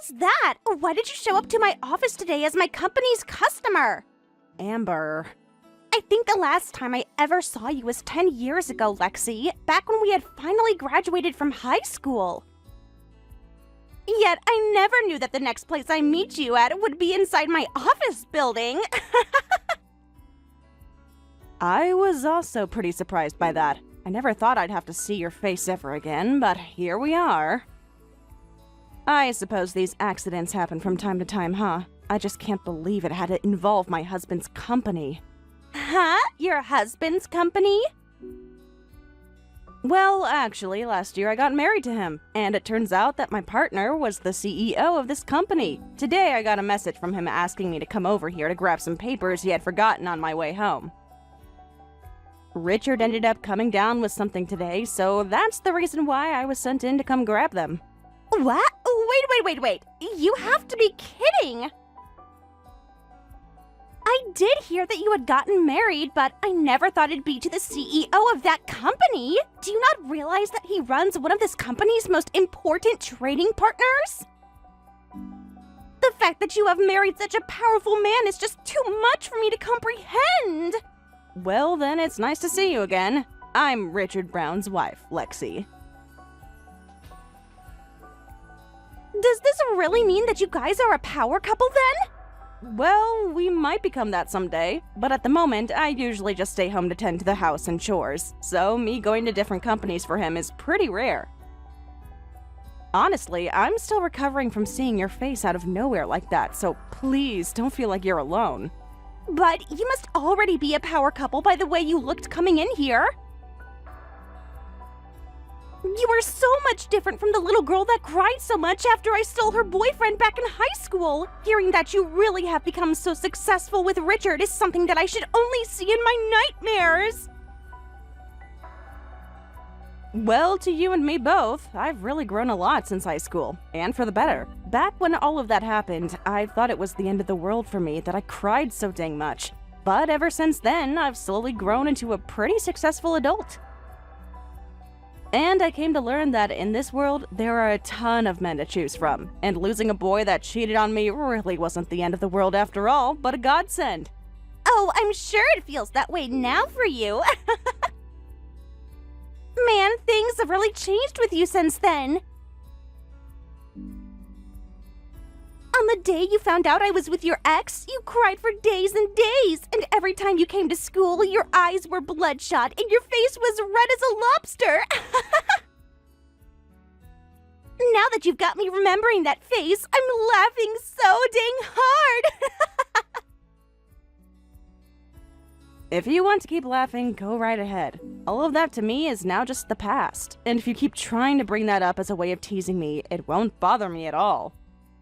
was that? Why did you show up to my office today as my company's customer? Amber. I think the last time I ever saw you was 10 years ago, Lexi, back when we had finally graduated from high school. Yet I never knew that the next place I meet you at would be inside my office building. I was also pretty surprised by that. I never thought I'd have to see your face ever again, but here we are. I suppose these accidents happen from time to time, huh? I just can't believe it had to involve my husband's company. Huh? Your husband's company? Well, actually, last year I got married to him, and it turns out that my partner was the CEO of this company. Today I got a message from him asking me to come over here to grab some papers he had forgotten on my way home. Richard ended up coming down with something today, so that's the reason why I was sent in to come grab them. What? Wait. You have to be kidding! I did hear that you had gotten married, but I never thought it'd be to the CEO of that company. Do you not realize that he runs one of this company's most important trading partners? The fact that you have married such a powerful man is just too much for me to comprehend. Well, then it's nice to see you again. I'm Richard Brown's wife, Lexi. Does this really mean that you guys are a power couple then? Well, we might become that someday, but at the moment, I usually just stay home to tend to the house and chores, so me going to different companies for him is pretty rare. Honestly, I'm still recovering from seeing your face out of nowhere like that, so please don't feel like you're alone. But you must already be a power couple by the way you looked coming in here. You are so much different from the little girl that cried so much after I stole her boyfriend back in high school. Hearing that you really have become so successful with Richard is something that I should only see in my nightmares. Well, to you and me both, I've really grown a lot since high school, and for the better. Back when all of that happened, I thought it was the end of the world for me that I cried so dang much. But ever since then, I've slowly grown into a pretty successful adult. And I came to learn that in this world, there are a ton of men to choose from, and losing a boy that cheated on me really wasn't the end of the world after all, but a godsend. Oh, I'm sure it feels that way now for you. Man, things have really changed with you since then. On the day you found out I was with your ex, you cried for days and days, and every time you came to school, your eyes were bloodshot and your face was red as a lobster. Now that you've got me remembering that face, I'm laughing so dang hard. If you want to keep laughing, go right ahead. All of that to me is now just the past, and if you keep trying to bring that up as a way of teasing me, it won't bother me at all.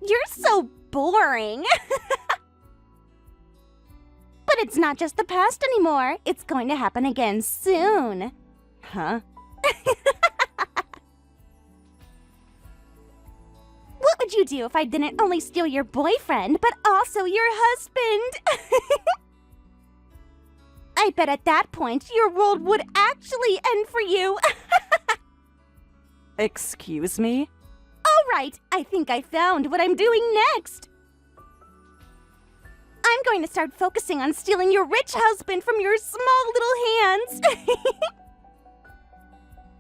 You're so boring. But it's not just the past anymore. It's going to happen again soon. Huh? What would you do if I didn't only steal your boyfriend, but also your husband? I bet at that point, your world would actually end for you. Excuse me? All right, I think I found what I'm doing next. I'm going to start focusing on stealing your rich husband from your small little hands.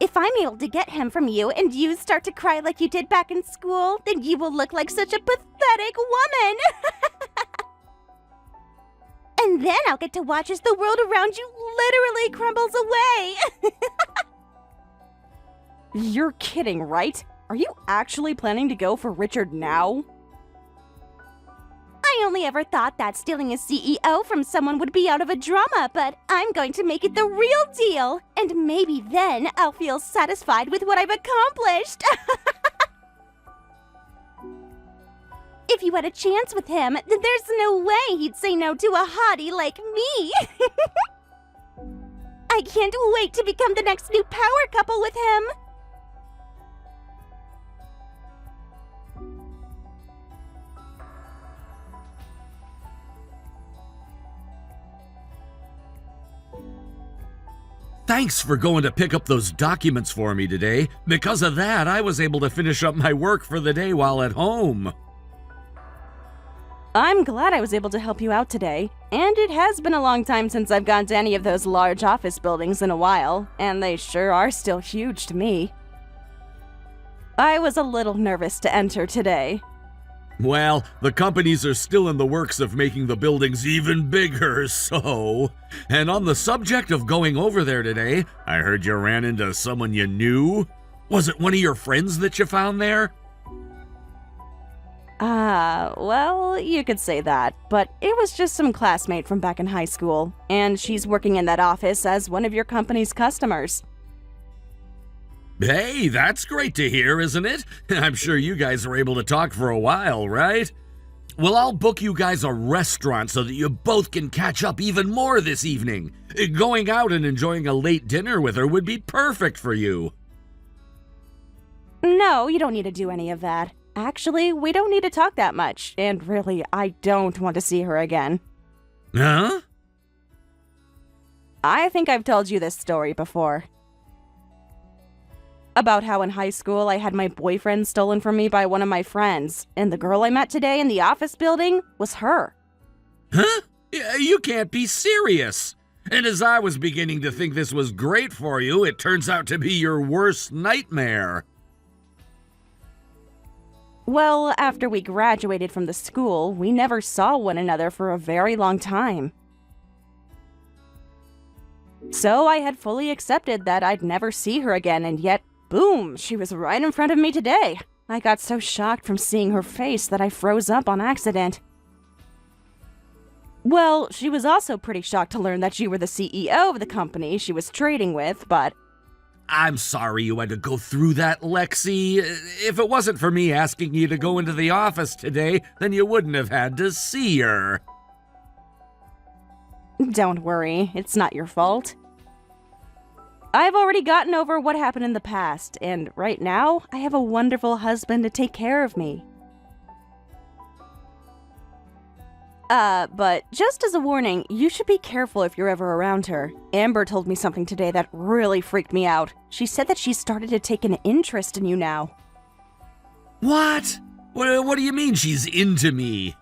If I'm able to get him from you and you start to cry like you did back in school, then you will look like such a pathetic woman. And then I'll get to watch as the world around you literally crumbles away. You're kidding, right? Are you actually planning to go for Richard now? I only ever thought that stealing a CEO from someone would be out of a drama, but I'm going to make it the real deal. And maybe then I'll feel satisfied with what I've accomplished. If you had a chance with him, then there's no way he'd say no to a hottie like me. I can't wait to become the next new power couple with him. Thanks for going to pick up those documents for me today. Because of that, I was able to finish up my work for the day while at home. I'm glad I was able to help you out today, and it has been a long time since I've gone to any of those large office buildings in a while, and they sure are still huge to me. I was a little nervous to enter today. Well, the companies are still in the works of making the buildings even bigger, so... And on the subject of going over there today, I heard you ran into someone you knew. Was it one of your friends that you found there? Well, you could say that, but it was just some classmate from back in high school, and she's working in that office as one of your company's customers. Hey, that's great to hear, isn't it? I'm sure you guys are able to talk for a while, right? Well, I'll book you guys a restaurant so that you both can catch up even more this evening. Going out and enjoying a late dinner with her would be perfect for you. No, you don't need to do any of that. Actually, we don't need to talk that much, and really, I don't want to see her again. Huh? I think I've told you this story before. About how in high school I had my boyfriend stolen from me by one of my friends, and the girl I met today in the office building was her. Huh? You can't be serious. And as I was beginning to think this was great for you, it turns out to be your worst nightmare. Well, after we graduated from the school, we never saw one another for a very long time. So I had fully accepted that I'd never see her again, and yet, boom, she was right in front of me today. I got so shocked from seeing her face that I froze up on accident. Well, she was also pretty shocked to learn that you were the CEO of the company she was trading with, but... I'm sorry you had to go through that, Lexi. If it wasn't for me asking you to go into the office today, then you wouldn't have had to see her. Don't worry, it's not your fault. I've already gotten over what happened in the past, and right now, I have a wonderful husband to take care of me. But just as a warning, you should be careful if you're ever around her. Amber told me something today that really freaked me out. She said that she started to take an interest in you now. What? What do you mean she's into me?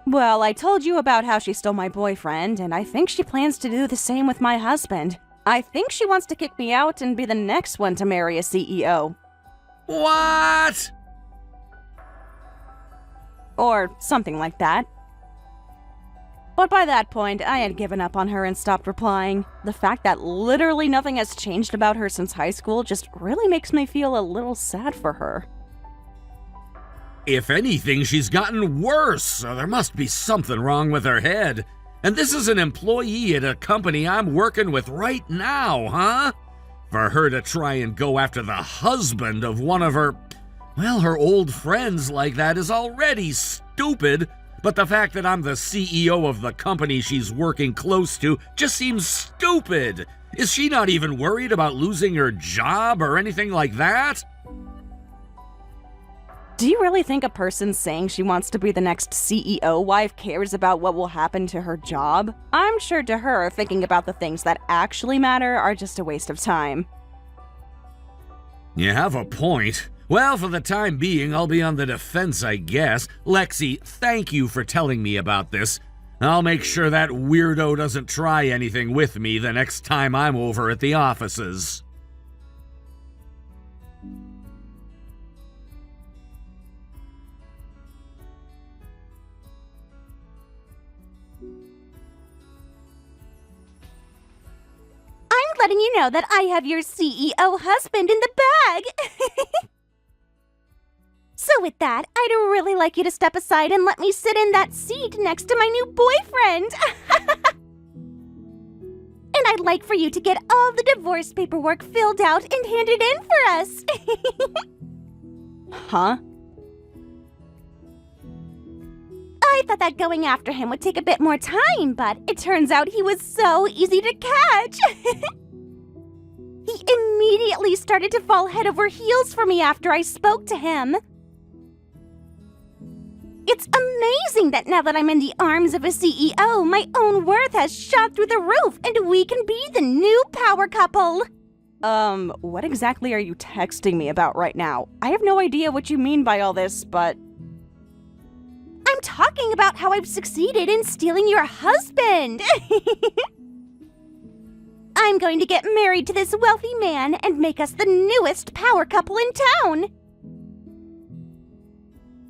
Well, I told you about how she stole my boyfriend, and I think she plans to do the same with my husband. I think she wants to kick me out and be the next one to marry a CEO. What? Or something like that. But by that point, I had given up on her and stopped replying. The fact that literally nothing has changed about her since high school just really makes me feel a little sad for her. If anything, she's gotten worse, so there must be something wrong with her head. And this is an employee at a company I'm working with right now, huh? For her to try and go after the husband of one of her... Well, her old friends like that is already stupid, but the fact that I'm the CEO of the company she's working close to just seems stupid. Is she not even worried about losing her job or anything like that? Do you really think a person saying she wants to be the next CEO wife cares about what will happen to her job? I'm sure to her, thinking about the things that actually matter are just a waste of time. You have a point. Well, for the time being, I'll be on the defense, I guess. Lexi, thank you for telling me about this. I'll make sure that weirdo doesn't try anything with me the next time I'm over at the offices. I'm letting you know that I have your CEO husband in the bag. So with that, I'd really like you to step aside and let me sit in that seat next to my new boyfriend. And I'd like for you to get all the divorce paperwork filled out and handed in for us. Huh? I thought that going after him would take a bit more time, but it turns out he was so easy to catch. He immediately started to fall head over heels for me after I spoke to him. It's amazing that now that I'm in the arms of a CEO, my own worth has shot through the roof and we can be the new power couple. What exactly are you texting me about right now? I have no idea what you mean by all this, but... I'm talking about how I've succeeded in stealing your husband. I'm going to get married to this wealthy man and make us the newest power couple in town.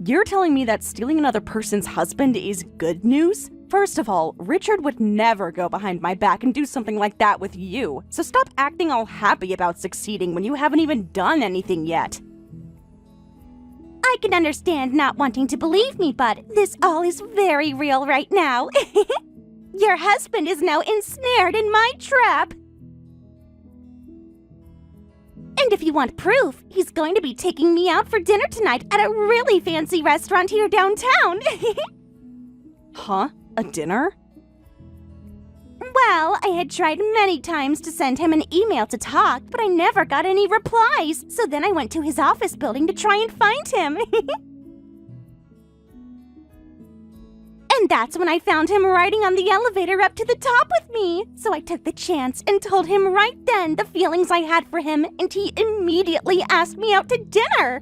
You're telling me that stealing another person's husband is good news? First of all, Richard would never go behind my back and do something like that with you, so stop acting all happy about succeeding when you haven't even done anything yet. I can understand not wanting to believe me, but this all is very real right now. Your husband is now ensnared in my trap. And if you want proof, he's going to be taking me out for dinner tonight at a really fancy restaurant here downtown. Huh? A dinner? Well, I had tried many times to send him an email to talk, but I never got any replies. So then I went to his office building to try and find him. And that's when I found him riding on the elevator up to the top with me. So I took the chance and told him right then the feelings I had for him, and he immediately asked me out to dinner.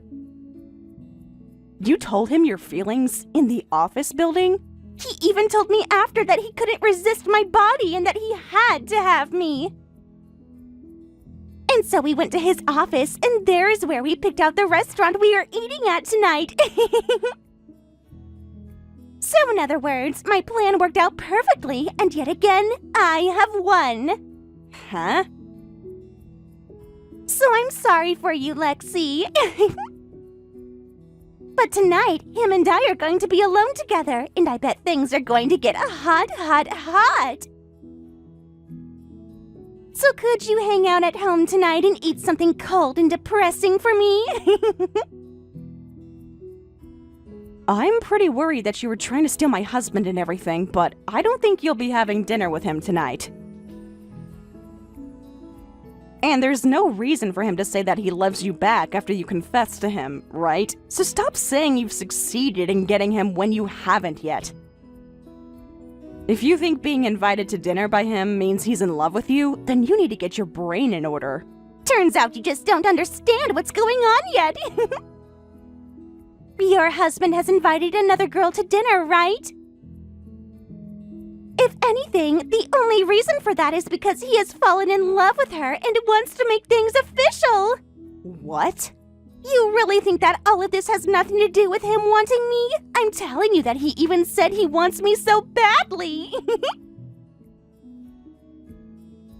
You told him your feelings in the office building? He even told me after that he couldn't resist my body and that he had to have me. And so we went to his office, and there's where we picked out the restaurant we are eating at tonight. So in other words, my plan worked out perfectly, and yet again, I have won. Huh? So I'm sorry for you, Lexi. But tonight, him and I are going to be alone together, and I bet things are going to get hot. So could you hang out at home tonight and eat something cold and depressing for me? I'm pretty worried that you were trying to steal my husband and everything, but I don't think you'll be having dinner with him tonight. And there's no reason for him to say that he loves you back after you confess to him, right? So stop saying you've succeeded in getting him when you haven't yet. If you think being invited to dinner by him means he's in love with you, then you need to get your brain in order. Turns out you just don't understand what's going on yet. Your husband has invited another girl to dinner, right? If anything, the only reason for that is because he has fallen in love with her and wants to make things official. What? You really think that all of this has nothing to do with him wanting me? I'm telling you that he even said he wants me so badly.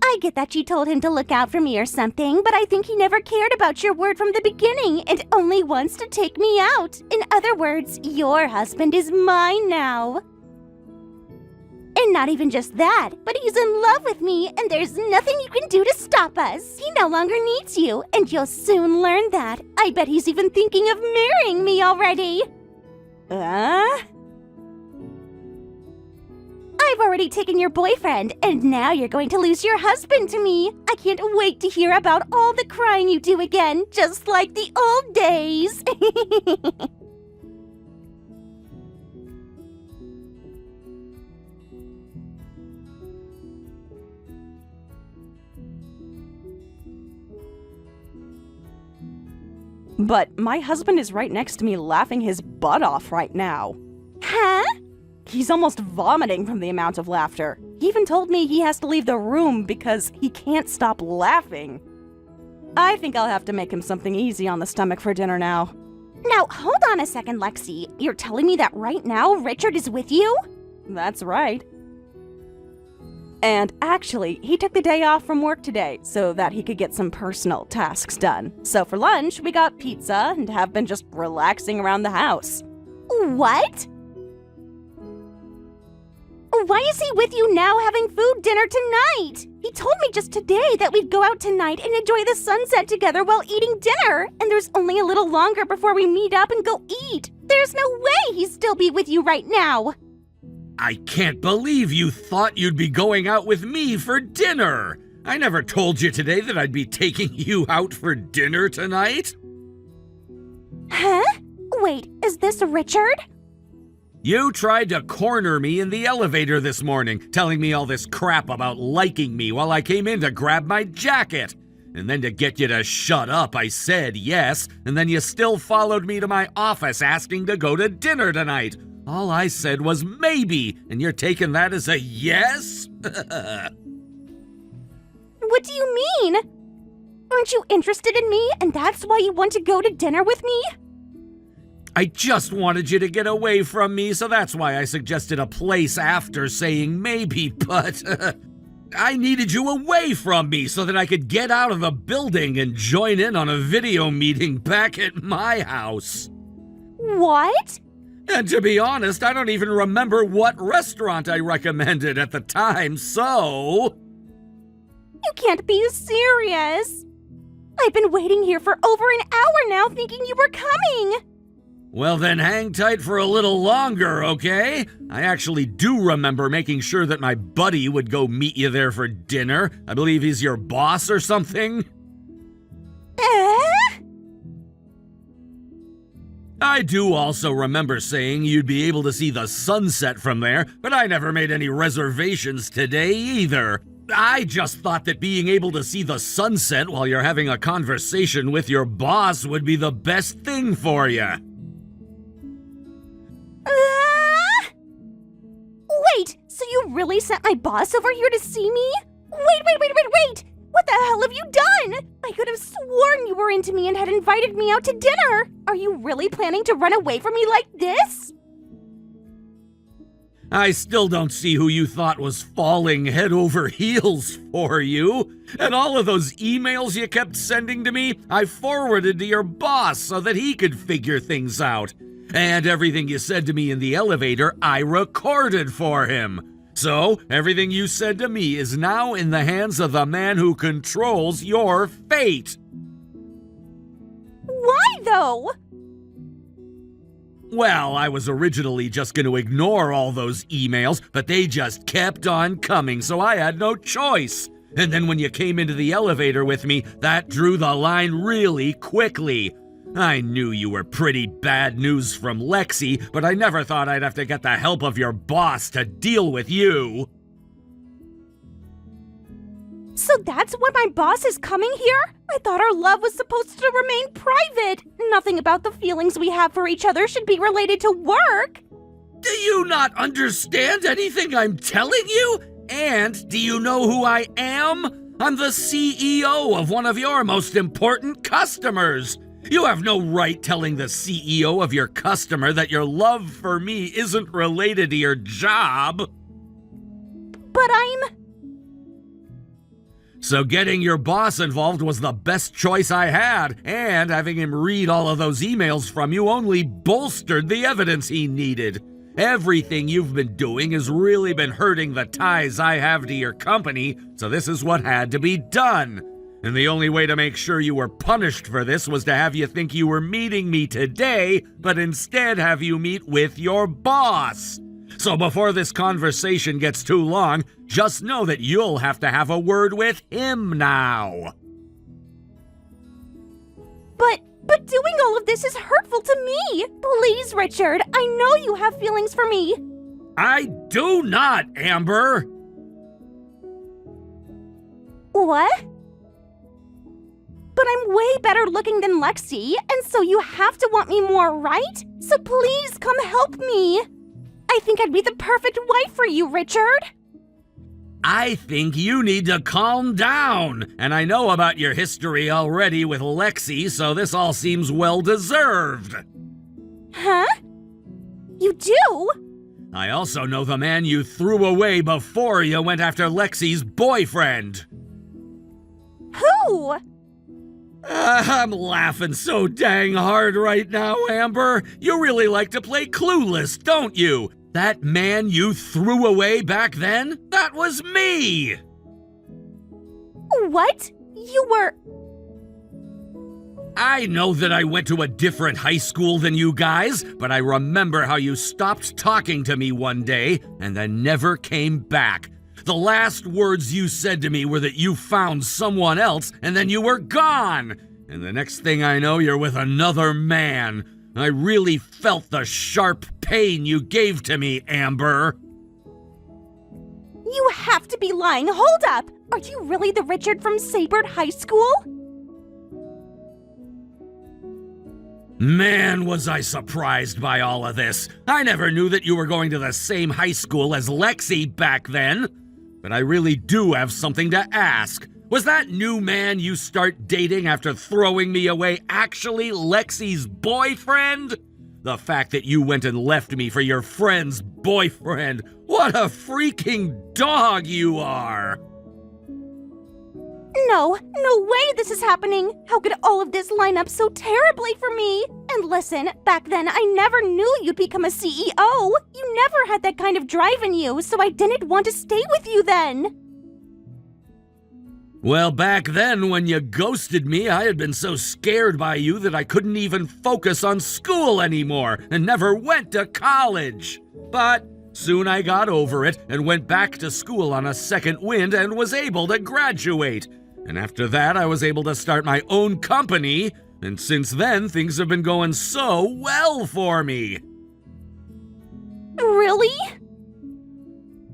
I get that you told him to look out for me or something, but I think he never cared about your word from the beginning and only wants to take me out. In other words, your husband is mine now. And not even just that, but he's in love with me, and there's nothing you can do to stop us. He no longer needs you, and you'll soon learn that. I bet he's even thinking of marrying me already. I've already taken your boyfriend, and now you're going to lose your husband to me. I can't wait to hear about all the crying you do again, just like the old days. But my husband is right next to me laughing his butt off right now. Huh? He's almost vomiting from the amount of laughter. He even told me he has to leave the room because he can't stop laughing. I think I'll have to make him something easy on the stomach for dinner now. Now, hold on a second, Lexi. You're telling me that right now Richard is with you? That's right. And actually, he took the day off from work today so that he could get some personal tasks done. So for lunch, we got pizza and have been just relaxing around the house. What? Why is he with you now having food dinner tonight? He told me just today that we'd go out tonight and enjoy the sunset together while eating dinner. And there's only a little longer before we meet up and go eat. There's no way he'd still be with you right now. I can't believe you thought you'd be going out with me for dinner. I never told you today that I'd be taking you out for dinner tonight. Huh? Wait, is this Richard? You tried to corner me in the elevator this morning, telling me all this crap about liking me while I came in to grab my jacket. And then to get you to shut up, I said yes, and then you still followed me to my office asking to go to dinner tonight. All I said was maybe, and you're taking that as a yes? What do you mean? Aren't you interested in me, and that's why you want to go to dinner with me? I just wanted you to get away from me, so that's why I suggested a place after saying maybe, but I needed you away from me so that I could get out of the building and join in on a video meeting back at my house. What? And to be honest, I don't even remember what restaurant I recommended at the time, so... You can't be serious. I've been waiting here for over an hour now thinking you were coming. Well then hang tight for a little longer, okay? I actually do remember making sure that my buddy would go meet you there for dinner. I believe he's your boss or something. I do also remember saying you'd be able to see the sunset from there, but I never made any reservations today either. I just thought that being able to see the sunset while you're having a conversation with your boss would be the best thing for you. Wait, so you really sent my boss over here to see me? Wait! What the hell have you done? I could have sworn you were into me and had invited me out to dinner. Are you really planning to run away from me like this? I still don't see who you thought was falling head over heels for you. And all of those emails you kept sending to me, I forwarded to your boss so that he could figure things out. And everything you said to me in the elevator, I recorded for him. So, everything you said to me is now in the hands of the man who controls your fate. Why, though? Well, I was originally just going to ignore all those emails, but they just kept on coming, so I had no choice. And then when you came into the elevator with me, that drew the line really quickly. I knew you were pretty bad news from Lexi, but I never thought I'd have to get the help of your boss to deal with you. So that's why my boss is coming here? I thought our love was supposed to remain private. Nothing about the feelings we have for each other should be related to work. Do you not understand anything I'm telling you? And do you know who I am? I'm the CEO of one of your most important customers. You have no right telling the CEO of your customer that your love for me isn't related to your job. But I'm... So getting your boss involved was the best choice I had, and having him read all of those emails from you only bolstered the evidence he needed. Everything you've been doing has really been hurting the ties I have to your company, so this is what had to be done. And the only way to make sure you were punished for this was to have you think you were meeting me today, but instead have you meet with your boss. So before this conversation gets too long, just know that you'll have to have a word with him now. But doing all of this is hurtful to me. Please, Richard, I know you have feelings for me. I do not, Amber. What? But I'm way better looking than Lexi, and so you have to want me more, right? So please come help me. I think I'd be the perfect wife for you, Richard. I think you need to calm down. And I know about your history already with Lexi, so this all seems well-deserved. Huh? You do? I also know the man you threw away before you went after Lexi's boyfriend. Who? I'm laughing so dang hard right now, Amber. You really like to play Clueless, don't you? That man you threw away back then? That was me! What? You were... I know that I went to a different high school than you guys, but I remember how you stopped talking to me one day and then never came back. The last words you said to me were that you found someone else and then you were gone. And the next thing I know, you're with another man. I really felt the sharp pain you gave to me, Amber. You have to be lying. Hold up. Are you really the Richard from Saybird High School? Man, was I surprised by all of this. I never knew that you were going to the same high school as Lexi back then. But I really do have something to ask. Was that new man you start dating after throwing me away actually Lexi's boyfriend? The fact that you went and left me for your friend's boyfriend. What a freaking dog you are! No way this is happening! How could all of this line up so terribly for me? And listen, back then I never knew you'd become a CEO! You never had that kind of drive in you, so I didn't want to stay with you then! Well, back then when you ghosted me, I had been so scared by you that I couldn't even focus on school anymore and never went to college. But soon I got over it and went back to school on a second wind and was able to graduate. And after that, I was able to start my own company, and since then, things have been going so well for me. Really?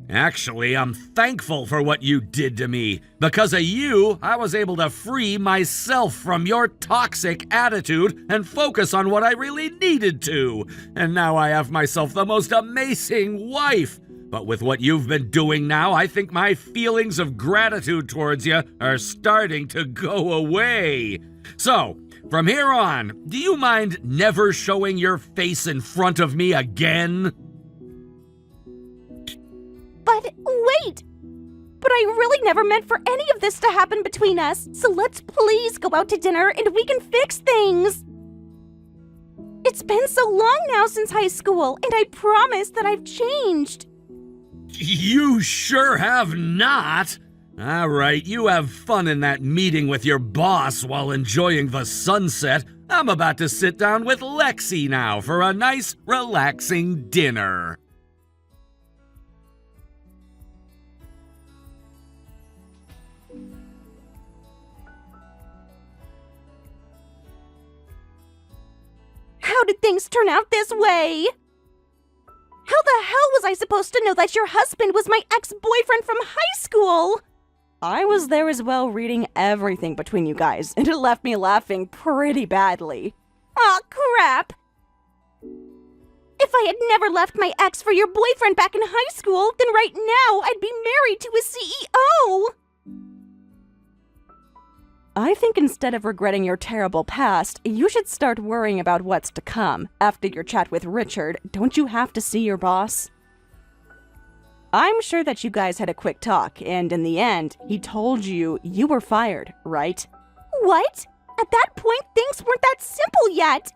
Actually, I'm thankful for what you did to me. Because of you, I was able to free myself from your toxic attitude and focus on what I really needed to. And now I have myself the most amazing wife. But with what you've been doing now, I think my feelings of gratitude towards you are starting to go away. So, from here on, do you mind never showing your face in front of me again? But wait! But I really never meant for any of this to happen between us, so let's please go out to dinner and we can fix things! It's been so long now since high school, and I promise that I've changed. You sure have not. All right, you have fun in that meeting with your boss while enjoying the sunset. I'm about to sit down with Lexi now for a nice, relaxing dinner. How did things turn out this way? How the hell was I supposed to know that your husband was my ex-boyfriend from high school? I was there as well reading everything between you guys, and it left me laughing pretty badly. Aw, crap! If I had never left my ex for your boyfriend back in high school, then right now I'd be married to a CEO! I think instead of regretting your terrible past, you should start worrying about what's to come. After your chat with Richard, don't you have to see your boss? I'm sure that you guys had a quick talk, and in the end, he told you you were fired, right? What? At that point, things weren't that simple yet!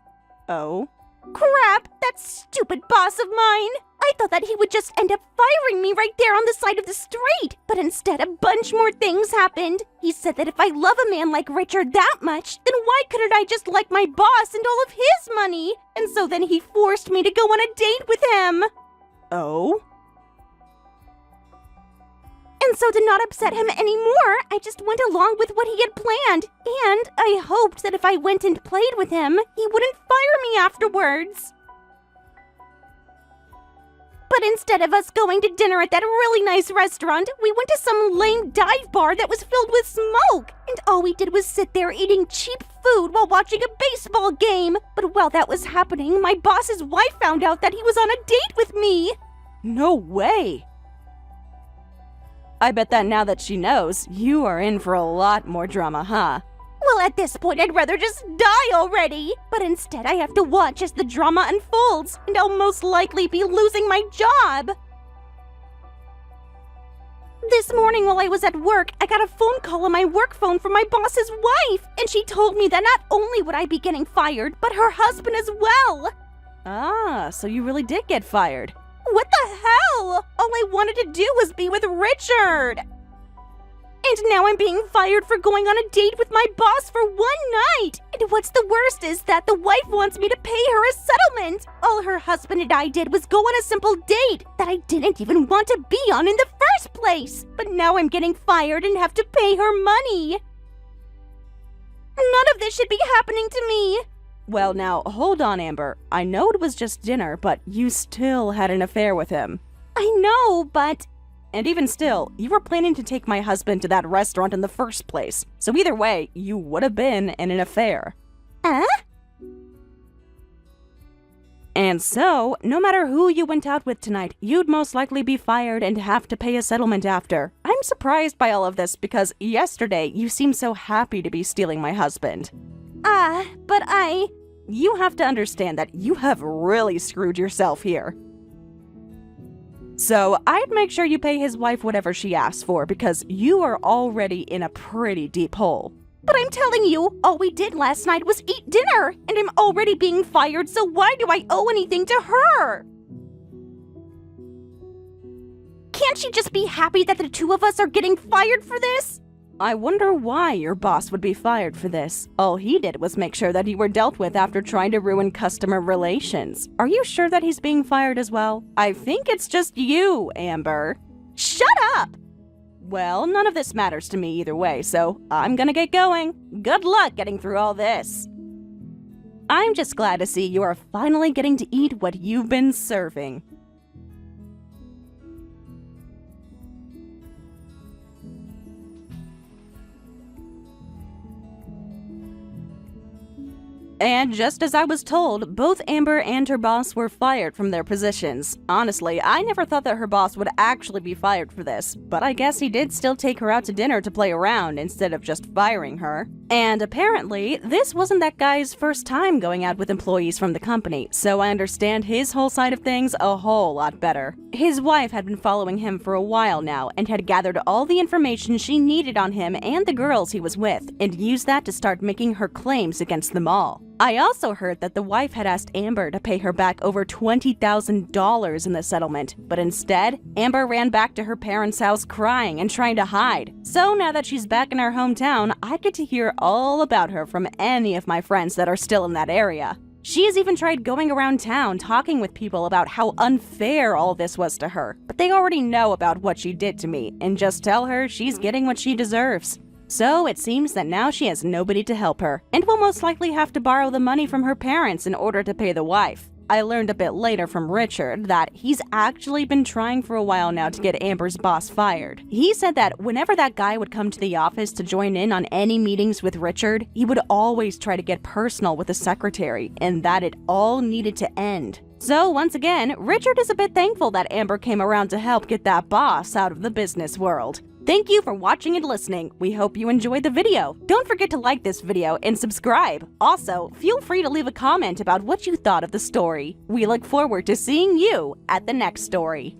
Oh? Crap! That stupid boss of mine! I thought that he would just end up firing me right there on the side of the street, but instead a bunch more things happened. He said that if I love a man like Richard that much, then why couldn't I just like my boss and all of his money? And so then he forced me to go on a date with him. Oh? And so to not upset him anymore, I just went along with what he had planned. And I hoped that if I went and played with him, he wouldn't fire me afterwards. But instead of us going to dinner at that really nice restaurant, we went to some lame dive bar that was filled with smoke. And all we did was sit there eating cheap food while watching a baseball game. But while that was happening, my boss's wife found out that he was on a date with me. No way! I bet that now that she knows, you are in for a lot more drama, huh? Well, at this point, I'd rather just die already. But instead, I have to watch as the drama unfolds, and I'll most likely be losing my job. This morning while I was at work, I got a phone call on my work phone from my boss's wife, and she told me that not only would I be getting fired, but her husband as well. Ah, so you really did get fired. What the hell? All I wanted to do was be with Richard. And now I'm being fired for going on a date with my boss for one night. And what's the worst is that the wife wants me to pay her a settlement. All her husband and I did was go on a simple date that I didn't even want to be on in the first place. But now I'm getting fired and have to pay her money. None of this should be happening to me. Well, now, hold on, Amber. I know it was just dinner, but you still had an affair with him. I know, but... And even still, you were planning to take my husband to that restaurant in the first place. So either way, you would have been in an affair. Huh? And so, no matter who you went out with tonight, you'd most likely be fired and have to pay a settlement after. I'm surprised by all of this because yesterday you seemed so happy to be stealing my husband. But I... You have to understand that you have really screwed yourself here. So, I'd make sure you pay his wife whatever she asks for because you are already in a pretty deep hole. But I'm telling you, all we did last night was eat dinner, and I'm already being fired, so why do I owe anything to her? Can't she just be happy that the two of us are getting fired for this? I wonder why your boss would be fired for this. All he did was make sure that you were dealt with after trying to ruin customer relations. Are you sure that he's being fired as well? I think it's just you, Amber. Shut up! Well, none of this matters to me either way, so I'm gonna get going. Good luck getting through all this. I'm just glad to see you are finally getting to eat what you've been serving. And just as I was told, both Amber and her boss were fired from their positions. Honestly, I never thought that her boss would actually be fired for this, but I guess he did still take her out to dinner to play around instead of just firing her. And apparently, this wasn't that guy's first time going out with employees from the company, so I understand his whole side of things a whole lot better. His wife had been following him for a while now and had gathered all the information she needed on him and the girls he was with, and used that to start making her claims against them all. I also heard that the wife had asked Amber to pay her back over $20,000 in the settlement, but instead, Amber ran back to her parents' house crying and trying to hide. So now that she's back in her hometown, I get to hear all about her from any of my friends that are still in that area. She has even tried going around town talking with people about how unfair all this was to her, but they already know about what she did to me and just tell her she's getting what she deserves. So it seems that now she has nobody to help her, and will most likely have to borrow the money from her parents in order to pay the wife. I learned a bit later from Richard that he's actually been trying for a while now to get Amber's boss fired. He said that whenever that guy would come to the office to join in on any meetings with Richard, he would always try to get personal with the secretary, and that it all needed to end. So once again, Richard is a bit thankful that Amber came around to help get that boss out of the business world. Thank you for watching and listening. We hope you enjoyed the video. Don't forget to like this video and subscribe. Also, feel free to leave a comment about what you thought of the story. We look forward to seeing you at the next story.